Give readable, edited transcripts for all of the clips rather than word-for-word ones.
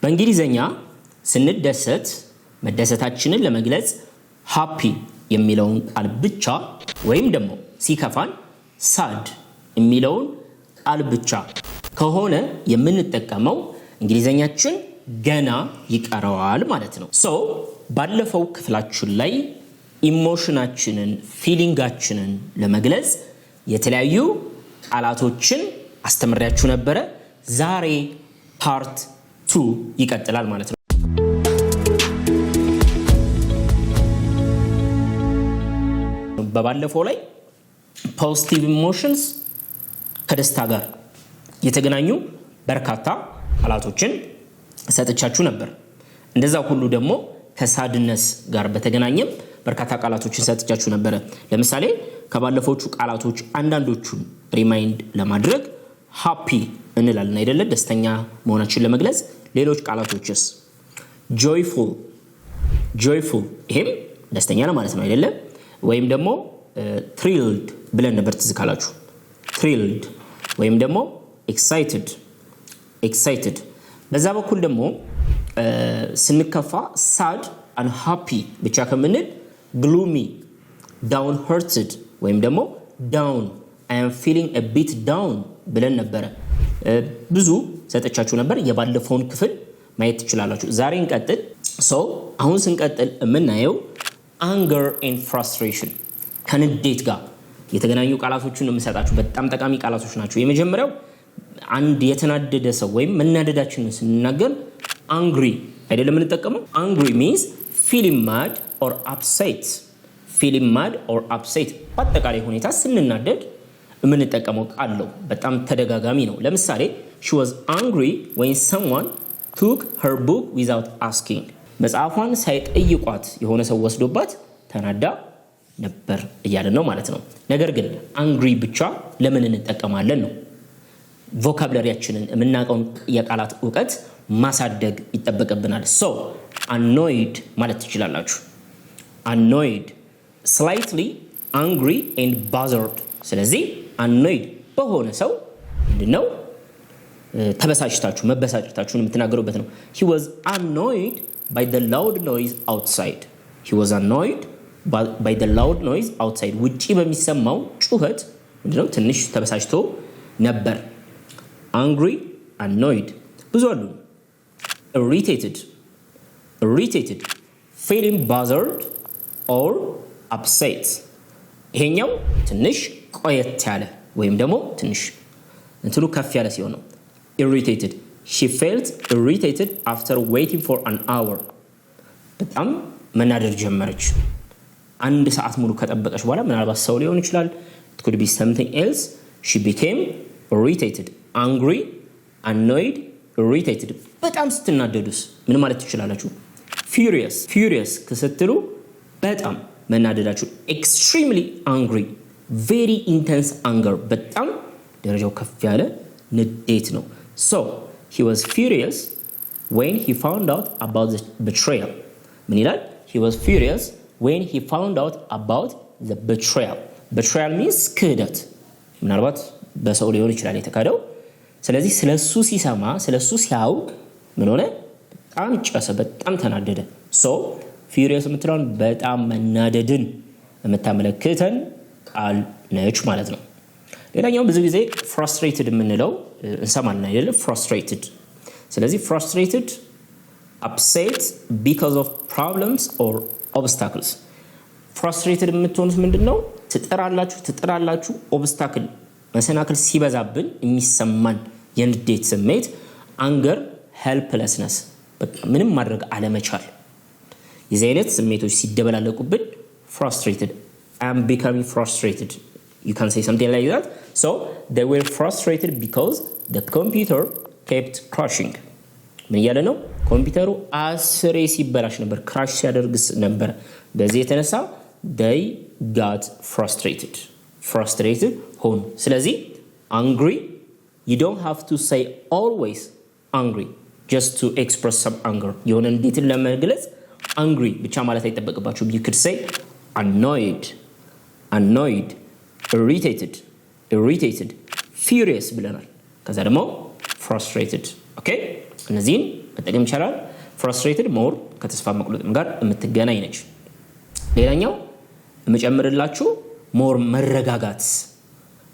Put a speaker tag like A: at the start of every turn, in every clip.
A: በእንግሊዘኛ ስንደሰት መደሰታችንን ለመግለጽ happy የሚለውን ቃል ብቻ ወይም ደግሞ ሲከፋን sad የሚለውን ቃል ብቻ ከሆነ የምንጠቀመው እንግሊዘኛችን ገና ይቀረዋል ማለት ነው። ሶ ባለፈው ክፍላችን ላይ ኢሞሽናችንን ፊሊንጋችንን ለመግለጽ የተለያዩ ቃላቶችን አስተምሪያችሁ ነበር። ዛሬ ፓርት 2 ይቀጥላል ማለት ነው። በባለፈው ላይ ፖዚቲቭ ኢሞሽንስ ከደስታ ጋር የተገናኙ በርካታ ቃላቶችን ሰጥቻችሁ ነበር። እንደዛው ሁሉ ደግሞ ከሳድነስ ጋር በተገናኘም በርካታ ቃላቶችን ሰጥቻችሁ ነበር። ለምሳሌ ከባለፈዎቹ ቃላቶች አንዳንዶቹን ሪማይንድ ለማድረግ ሃፒ እንላለን አይደለ? ደስተኛ መሆናችንን ለመግለጽ። ሌሎች ቃላቶችስ ጆይፉል ይሄም ደስተኛ ነው ማለት ነው አይደለ? ወይም ደግሞ thrilled ብለን ነበር ትዝ ካላችሁ። thrilled ወይም ደግሞ excited። በዛ በኩል ደግሞ ስንከፋ sad and happy ብቻ ከምንል gloomy, downhearted ወይም ደግሞ down, I am feeling a bit down ብለን ነበር። ብዙ ሰጠቻችሁ ነበር። የባለፈውን ክፍል ማየት ትችላላችሁ። ዛሬ እንቀጥል። አሁን ስንቀጥል የምናየው anger and frustration ከንዴት ጋር የተገናኙ ቃላቶችን የምሰጣችሁ በጣም ጠቃሚ ቃላቶች ናቸው። የመጀመሪያው አንድ የተናደደ ሰው ወይም መናደዳችንን ስንናገር angry አይደለም የምንጠቀመው። angry means feeling mad or upset በአጠቃላይ ሁኔታ ስንናደድ የምንጠቀመው ቃል ነው። በጣም ተደጋጋሚ ነው። ለምሳሌ she was angry when someone took her book without asking መጽሐፏን ሳይጠይቋት የሆነ ሰው ወስዶባት ተናዳ ነበር እያለን ነው ማለት ነው። ነገር ግን angry ብቻ ለምን እንጠቀማለን ነው። ቮካብላሪያችንን የምናውቀውን የቃላት ዕውቀት ማሳደግ ይጠበቅብናል። annoyed ማለት ትችላላችሁ። annoyed, slightly angry and bothered። ስለዚህ annoyed በሆነ ሰው ምንድነው መበሳጨታችሁን የምትናገሩበት ነው። he was annoyed by the loud noise outside ውጪ በሚሰማው ጩኸት ምንድነው ትንሽ ተበሳጭቶ ነበር። angry, annoyed ብዙ አሉ። irritated, feeling bothered or upset ይሄኛው ትንሽ ቆየት ያለ ወይም ደግሞ ትንሽ እንትሉ ከፍ ያለ ሲሆን ነው irritated. she felt irritated after waiting for an hour በጣም መናደድ ጀመረች። አንድ ሰዓት ሙሉ ከጠበቀች በኋላ ምናልባት ሰው ሊሆን ይችላል። it could be something else. she became irritated, angry, annoyed, irritated በጣም ስትናደዱስ ምን ማለት ትችላላችሁ? furious ከስትሉ በጣም መናደዳችሁ። extremely angry, very intense anger በጣም ደረጃው ከፍ ያለ ንዴት ነው። he was furious when he found out about the betrayal ምን ይላል? he was furious when he found out about the betrayal means ክህደት። ምናልባት በሰው ሊሆን ይችላል የተካደው። ስለዚህ ስለሱ ሲሰማ ስለሱ ሲያውቅ ምን ሆነ? በጣም ጨሰ፣ በጣም ተናደደ። furious የምትለውን በጣም መናደድን የምታመለክተን ቃል ነች ማለት ነው። ሌላኛው ብዙ ጊዜ frustrated የምንለው እንሰማለን አይደል? frustrated። ስለዚህ frustrated, upset because of problems or obstacles። frustrated የምትሆኑት ምንድነው? ትጥራላችሁ obstacle መሰናክል ሲበዛብን የሚሰማን የንዴት ስሜት anger, helplessness በቃ ምንም ማድረግ አለመቻል። የዚህ አይነት ስሜቶች ሲደበላለቁብን frustrated, I am becoming frustrated. You can say something like that. They were frustrated because the computer kept crashing. ምን ያለ ነው? ኮምፒውተሩ አስሬ ሲበላሽ ነበር፣ ክራሽ ሲያደርግስ ነበር። በዚህ የተነሳ they got frustrated ሆኑ። ስለዚህ angry, you don't have to say always angry just to express some anger. የሆነ እንዴትን ለመግለጽ angry ብቻ ማለት አይጠበቅባችሁም። you could say annoyed, irritated, furious ብለናል። ከዛ ደግሞ frustrated. ኦኬ፣ እነዚህን መጠቀም ይቻላል። frustrated more ከተስፋ መቁረጥም ጋር የምትገናኝ ነች። ሌላኛው የምጨምርላችሁ more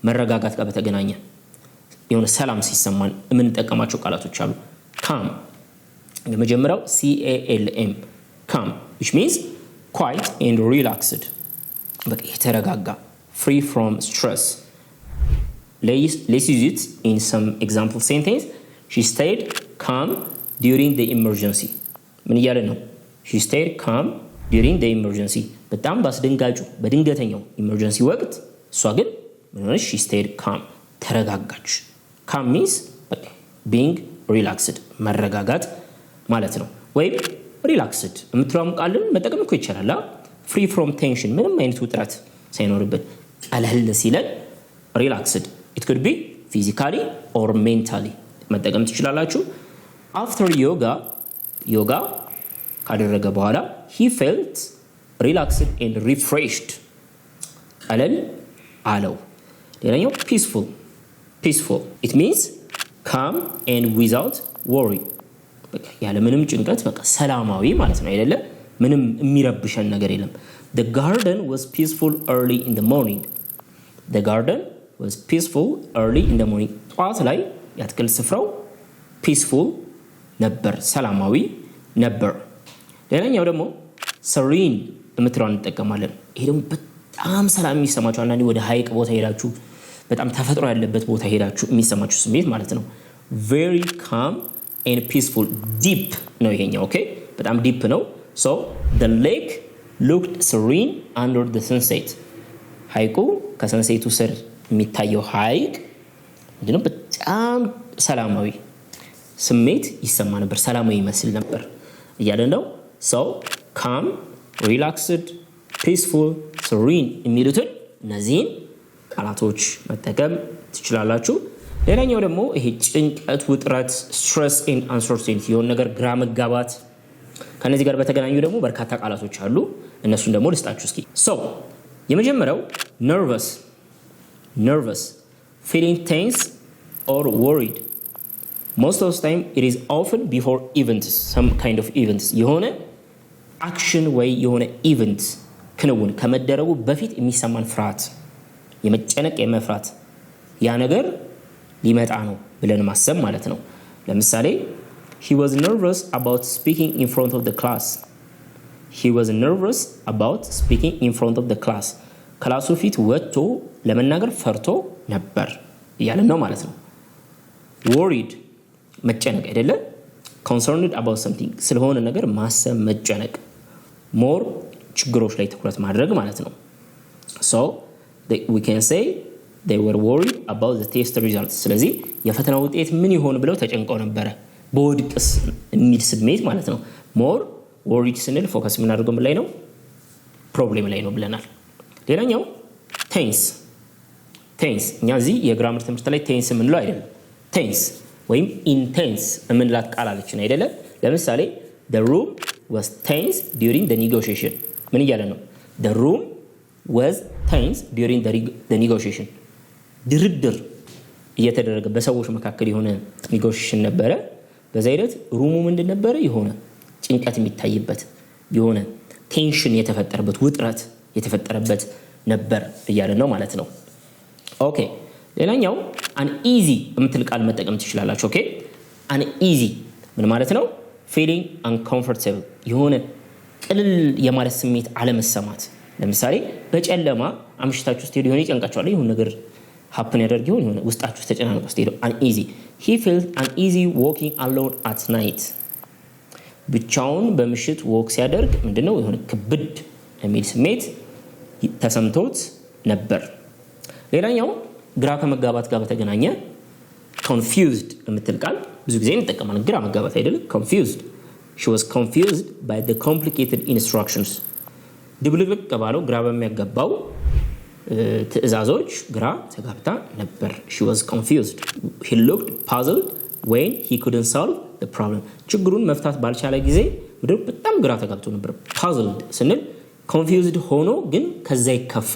A: መረጋጋት ጋር በተገናኘ የሆነ ሰላም ሲሰማን የምንጠቀማቸው ቃላቶች አሉ። calm የመጀመሪያው CALM calm which means quiet and relaxed በቃ የተረጋጋ free from stress. Let's use it in some example sentence. She stayed calm during the emergency. ምን እያለ ነው? She stayed calm during the emergency. በጣም ባስደንጋጩ በድንገተኛው ኢመርጀንሲ ወቅት እሷ ግን ምን ሆነች? She stayed calm ተረጋጋች። calm means being relaxed መረጋጋት ማለት ነው። ወይም relaxed የምትለውም ቃልን መጠቀም እኮ ይቻላል። free from tension ምንም አይነት ውጥረት ሳይኖርበት ቀለል ሲለን relaxed. It could be physically or mentally መጠቀም ትችላላችሁ። after yoga ካደረገ በኋላ he felt relaxed and refreshed ቀለል አለው። ሌላኛው peaceful it means calm and without worry በቃ ያለ ምንም ጭንቀት በቃ ሰላማዊ ማለት ነው አይደለ? ምንም የሚረብሸን ነገር የለም። The garden was peaceful early in the morning. The garden was peaceful early in the morning. ጠዋት ላይ የአትክልት ስፍራው peaceful ነበር፣ ሰላማዊ ነበር። ሌላኛው ደግሞ serene የምትለውን እንጠቀማለን። ይሄ ደግሞ በጣም ሰላም የሚሰማችሁ አንዳንዴ ወደ ሐይቅ ቦታ ሄዳችሁ በጣም ተፈጥሮ ያለበት ቦታ ሄዳችሁ የሚሰማችሁ ስሜት ማለት ነው። very calm and peaceful deep ነው ይሄኛው። ኦኬ በጣም ዲፕ ነው። so the lake looked serene under the sunset. ሐይቁ ከሰንሴቱ ስር የሚታየው ሐይቅ ምንድነው? በጣም ሰላማዊ ስሜት ይሰማ ነበር፣ ሰላማዊ ይመስል ነበር እያለ ነው። so calm, relaxed, peaceful, serene የሚሉትን እነዚህን ቃላቶች መጠቀም ትችላላችሁ። ሌላኛው ደግሞ ይሄ ጭንቀት፣ ውጥረት stress and uncertainty የሆነ ነገር ግራ መጋባት ከነዚህ ጋር በተገናኙ ደግሞ በርካታ ቃላቶች አሉ። እነሱን ደግሞ ልስጣችሁ እስኪ። so የመጀመሪያው nervous feeling tense or worried. Most of the time it is often before events, some kind of events. የሆነ action ወይ የሆነ event ክንውን ከመደረጉ በፊት የሚሰማን ፍርሃት፣ የመጨነቅ የመፍራት ያ ነገር ሊመጣ ነው ብለን ማሰብ ማለት ነው። ለምሳሌ he was nervous about speaking in front of the class. He was nervous about speaking in front of the class. ክላሱ ፊት ወጥቶ ለመናገር ፈርቶ ነበር እያለን ነው ማለት ነው። worried መጨነቅ አይደለም። concerned about something ስለሆነ ነገር ማሰብ፣ መጨነቅ፣ more ችግሮች ላይ ትኩረት ማድረግ ማለት ነው። so we can say they were worried about the test results. ስለዚህ የፈተና ውጤት ምን ይሆን ብለው ተጨንቀው ነበረ፣ በወድቅስ የሚል ስሜት ማለት ነው። more worried ስንል ፎከስ የምናደርገው ምን ላይ ነው? ፕሮብሌም ላይ ነው ብለናል። ሌላኛው tense እኛ እዚህ የግራመር ትምህርት ላይ tense የምንለው አይደለም። tense ወይም intense የምንላት ቃል አለችን አይደለም። ለምሳሌ the room was tense during the negotiation ምን እያለ ነው? the room was tense during the negotiation ድርድር እየተደረገ በሰዎች መካከል የሆነ ኔጎሽዬሽን ነበረ። በዛ ሂደት ሩሙ ምንድን ነበረ? የሆነ ጭንቀት የሚታይበት የሆነ ቴንሽን የተፈጠረበት ውጥረት የተፈጠረበት ነበር እያለ ነው ማለት ነው። ኦኬ ሌላኛው uneasy የምትል ቃል መጠቀም ትችላላችሁ። ኦኬ uneasy ምን ማለት ነው? feeling uncomfortable የሆነ ቅልል የማለት ስሜት አለመሰማት። ለምሳሌ በጨለማ አምሽታችሁ ስትሄዱ የሆነ ይጨንቃችኋል፣ የሆነ ነገር happen ያደርግ ይሆን ውስጣችሁ ተጨናንቆ ስትሄዱ uneasy. he felt uneasy walking alone at night. ብቻውን በምሽት ወክ ሲያደርግ ምንድነው የሆነ ክብድ የሚል ስሜት ተሰምቶት ነበር። ሌላኛው ግራ ከመጋባት ጋር በተገናኘ confused የምትል ቃል ብዙ ጊዜ እንጠቀማለን። ግራ መጋባት አይደለም፣ confused. she was confused by the complicated instructions. ድብልቅልቅ ባለው ግራ በሚያጋባው ትዕዛዞች ግራ ተጋብታ ነበር። she was confused. he looked puzzled when he couldn't solve the problem. ችግሩን መፍታት ባልቻለ ጊዜ በጣም ግራ ተጋብቶ ነበር። puzzled ስንል confused ሆኖ ግን ከዛ ይከፋ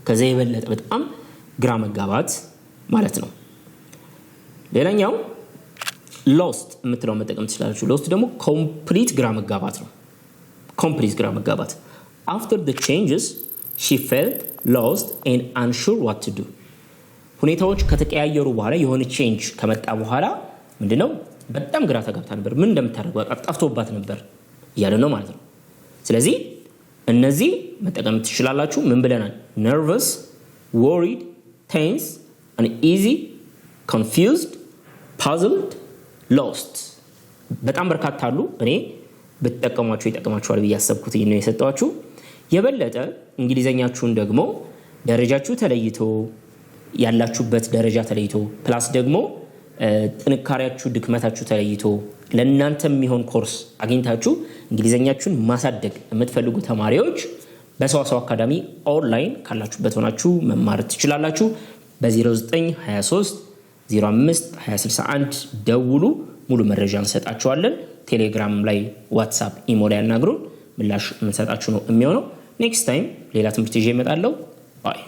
A: ከዛ የበለጠ በጣም ግራ መጋባት ማለት ነው። ሌላኛው lost የምትለው መጠቀም ትችላላችሁ። lost ደግሞ complete ግራ መጋባት ነው። complete ግራ መጋባት after the changes she felt lost and unsure what to do ሁኔታዎች ከተቀያየሩ በኋላ የሆነ change ከመጣ በኋላ ምንድነው በጣም ግራ ተጋብታ ነበር። ምን እንደምታደርግ ጠፍቶባት ነበር እያለ ነው ማለት ነው። ስለዚህ እነዚህ መጠቀም ትችላላችሁ። ምን ብለናል? nervous, worried, tense, uneasy, confused, puzzled, lost በጣም በርካታ አሉ። እኔ በተጠቀሟቸው ይጠቅማችኋል ብዬ ያሰብኩት ነው የሰጣችሁ። የበለጠ እንግሊዘኛችሁን ደግሞ ደረጃችሁ ተለይቶ ያላችሁበት ደረጃ ተለይቶ ፕላስ ደግሞ ጥንካሬያችሁ ድክመታችሁ ተለይቶ ለእናንተ የሚሆን ኮርስ አግኝታችሁ እንግሊዘኛችሁን ማሳደግ የምትፈልጉ ተማሪዎች በሰዋሰው አካዳሚ ኦንላይን ካላችሁበት ሆናችሁ መማር ትችላላችሁ። በ0923 05 2061 ደውሉ። ሙሉ መረጃ እንሰጣችኋለን። ቴሌግራም ላይ፣ ዋትስአፕ፣ ኢሞ ላይ ያናግሩን። ምላሽ የምንሰጣችሁ ነው የሚሆነው። ኔክስት ታይም ሌላ ትምህርት ይዤ እመጣለሁ። ባይ